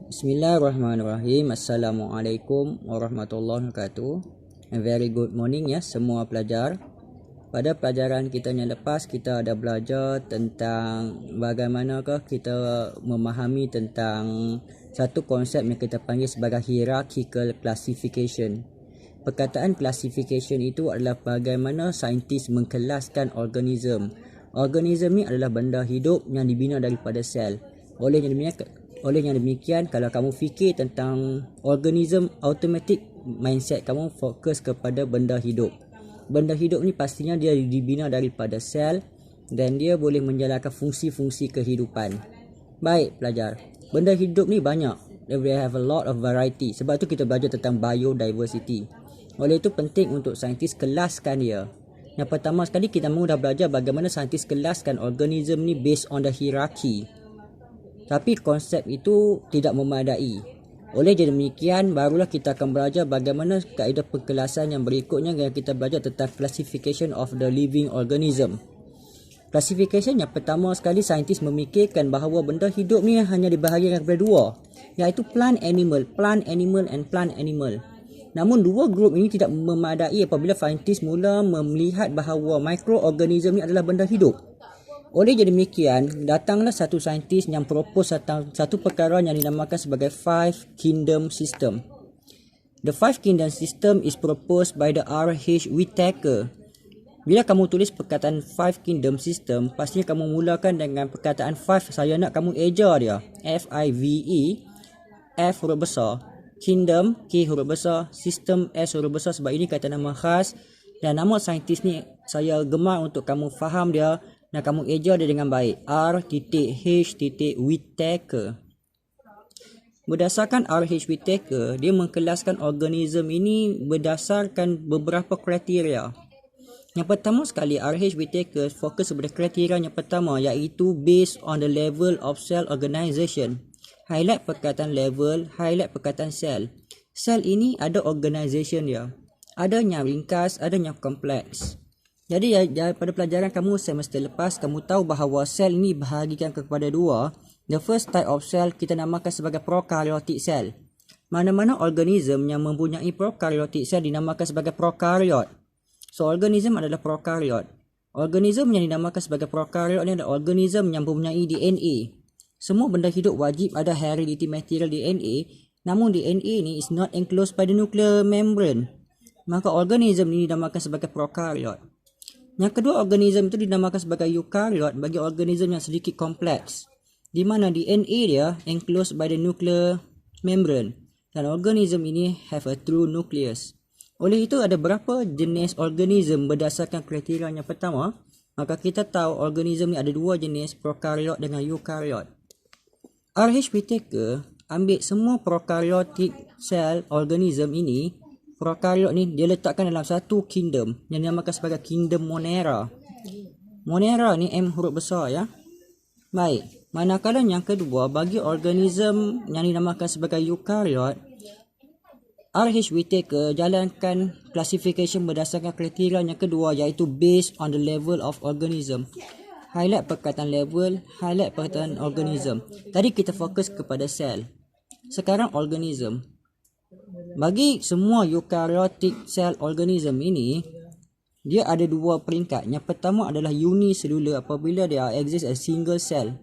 Bismillahirrahmanirrahim. Assalamualaikum warahmatullahi wabarakatuh. A very good morning ya semua pelajar. Pada pelajaran kita yang lepas kita ada belajar tentang bagaimanakah kita memahami tentang satu konsep yang kita panggil sebagai hierarchical classification. Perkataan classification itu adalah bagaimana saintis mengkelaskan organism. Organism ni adalah benda hidup yang dibina daripada sel. Oleh yang demikian, kalau kamu fikir tentang organism, automatic mindset kamu fokus kepada benda hidup. Benda hidup ni pastinya dia dibina daripada sel dan dia boleh menjalankan fungsi-fungsi kehidupan. Baik pelajar, benda hidup ni banyak. They have a lot of variety. Sebab tu kita belajar tentang biodiversity. Oleh itu penting untuk saintis kelaskan dia. Yang pertama sekali kita dah belajar bagaimana saintis kelaskan organism ni based on the hierarchy. Tapi konsep itu tidak memadai. Oleh demikian, barulah kita akan belajar bagaimana kaedah pengkelasan yang berikutnya yang kita belajar tentang classification of the living organism. Classification yang pertama sekali, saintis memikirkan bahawa benda hidup ni hanya dibahagikan kepada dua, iaitu plant animal and plant animal. Namun dua grup ini tidak memadai apabila saintis mula melihat bahawa mikroorganism ni adalah benda hidup. Oleh demikian, datanglah satu saintis yang propose satu perkara yang dinamakan sebagai Five Kingdom System. The Five Kingdom System is proposed by the R.H. Whittaker. Bila kamu tulis perkataan Five Kingdom System, pastinya kamu mulakan dengan perkataan five. Saya nak kamu eja dia. F-I-V-E, F huruf besar, Kingdom, K huruf besar, System, S huruf besar, sebab ini kata nama khas. Dan nama saintis ni saya gemar untuk kamu faham dia dan kamu eja dia dengan baik. R.H. Whittaker. Berdasarkan R.H. Whittaker, dia mengkelaskan organism ini berdasarkan beberapa kriteria. Yang pertama sekali, R.H. Whittaker fokus pada kriteria yang pertama, iaitu based on the level of cell organization. Highlight perkataan level, highlight perkataan cell. Cell ini ada organization dia. Ada yang ringkas, ada yang kompleks. Jadi pada pelajaran kamu semester lepas, kamu tahu bahawa sel ini bahagikan kepada dua. The first type of cell kita namakan sebagai prokaryotic cell. Mana-mana organism yang mempunyai prokaryotic cell dinamakan sebagai prokaryot. So organism adalah prokaryot. Organism yang dinamakan sebagai prokaryot ni adalah organism yang mempunyai DNA. Semua benda hidup wajib ada heredity material DNA, namun DNA ni is not enclosed by the nuclear membrane. Maka organism ini dinamakan sebagai prokaryot. Yang kedua, organism itu dinamakan sebagai eukaryot bagi organism yang sedikit kompleks, di mana DNA dia enclosed by the nuclear membrane dan organism ini have a true nucleus. Oleh itu ada berapa jenis organism berdasarkan kriteria yang pertama, maka kita tahu organism ni ada dua jenis, prokaryot dengan eukaryot. R.H. Whittaker ambil semua prokaryotic cell organism ini. Prokaryot ni dia letakkan dalam satu kingdom yang dinamakan sebagai kingdom Monera. Monera ni M huruf besar ya. Baik, manakala yang kedua bagi organism yang dinamakan sebagai eukaryot, R.H. Whittaker jalankan classification berdasarkan kriteria yang kedua, iaitu based on the level of organism. Highlight perkataan level, highlight perkataan organism. Tadi kita fokus kepada sel. Sekarang organism. Bagi semua eukaryotic cell organism ini, dia ada dua peringkat. Yang pertama adalah unicellular apabila dia exist as single cell.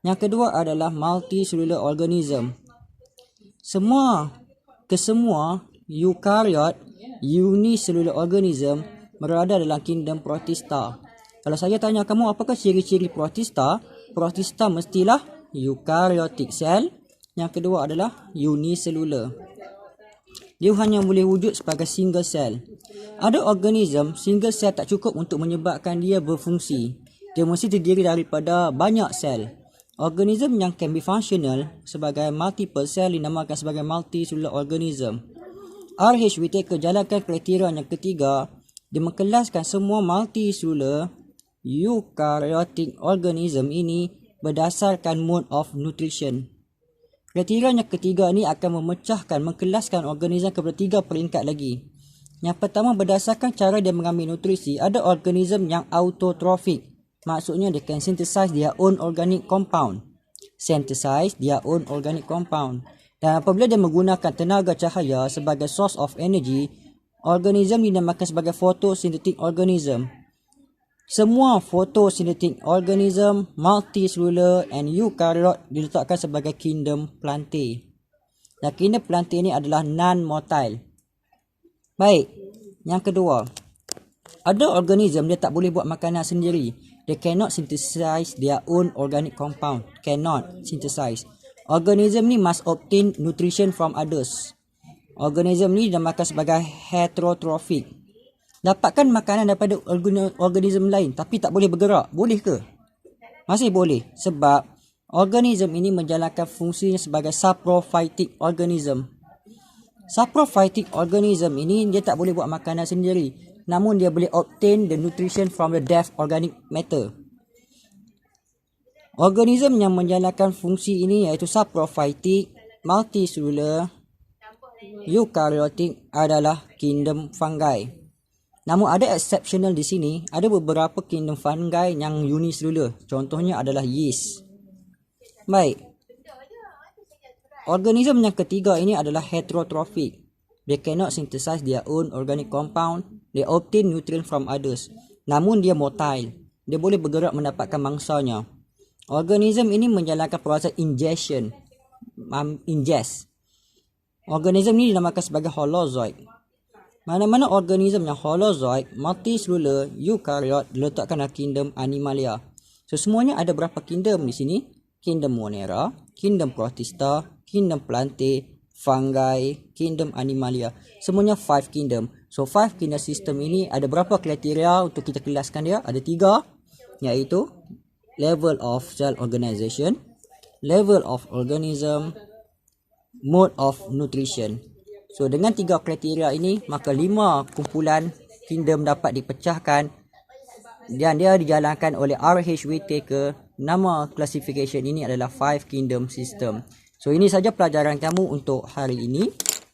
Yang kedua adalah multicellular organism. Semua eukaryot unicellular organism berada dalam kingdom Protista. Kalau saya tanya kamu apakah ciri-ciri Protista? Protista mestilah eukaryotic cell. Yang kedua adalah unicellular. Dia hanya boleh wujud sebagai single cell. Ada organism, single cell tak cukup untuk menyebabkan dia berfungsi. Dia mesti terdiri daripada banyak sel. Organism yang can be functional sebagai multiple cell dinamakan sebagai multicellular organism. R.H. Whittaker jalankan kriteria yang ketiga. Dia mengkelaskan semua multicellular eukaryotic organism ini berdasarkan mode of nutrition. Kriteria yang ketiga ni akan mengkelaskan organism kepada tiga peringkat lagi. Yang pertama, berdasarkan cara dia mengambil nutrisi, ada organism yang autotrophic. Maksudnya dia can synthesize their own organic compound. synthesize their own organic compound. Dan apabila dia menggunakan tenaga cahaya sebagai source of energy, organism dinamakan sebagai photosynthetic organism. Semua photosynthetic organism, multicellular and eukaryote diletakkan sebagai kingdom Plantae. Dan kingdom Plantae ini adalah non-motile. Baik, yang kedua, ada organism dia tak boleh buat makanan sendiri. They cannot synthesize their own organic compound. Cannot synthesize. Organism ni must obtain nutrition from others. Organism ni dinamakan sebagai heterotrophic. Dapatkan makanan daripada organism lain tapi tak boleh bergerak. Boleh ke? Masih boleh. Sebab organism ini menjalankan fungsinya sebagai saprophytic organism. Saprophytic organism ini dia tak boleh buat makanan sendiri. Namun dia boleh obtain the nutrition from the dead organic matter. Organism yang menjalankan fungsi ini iaitu saprophytic, multicellular, eukaryotic adalah kingdom fungi. Namun ada exceptional di sini, ada beberapa kingdom fungi yang unicellular. Contohnya adalah yeast. Baik. Organism yang ketiga ini adalah heterotrophic. They cannot synthesize their own organic compound. They obtain nutrient from others. Namun dia motile. Dia boleh bergerak mendapatkan mangsanya. Organism ini menjalankan proses ingestion. Ingest. Organism ini dinamakan sebagai holozoid. Mana-mana organism yang holozoid, multicellular, eukaryote diletakkan dalam kingdom Animalia. So semuanya ada berapa kingdom di sini? Kingdom Monera, kingdom Protista, kingdom Plantae, fungi, kingdom Animalia. Semuanya 5 kingdom. So 5 kingdom system ini ada berapa kriteria untuk kita kelaskan dia? Ada 3, iaitu level of cell organization, level of organism, mode of nutrition. So dengan 3 kriteria ini, maka 5 kumpulan kingdom dapat dipecahkan dan dia dijalankan oleh R.H. Whittaker. Nama classification ini adalah 5 kingdom system. So ini saja pelajaran kamu untuk hari ini.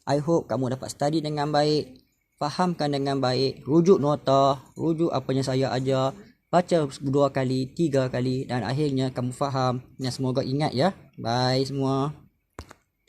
I hope kamu dapat study dengan baik, fahamkan dengan baik, rujuk nota, rujuk apa yang saya ajar, baca 2 kali, 3 kali dan akhirnya kamu faham. Dan semoga ingat ya. Bye semua.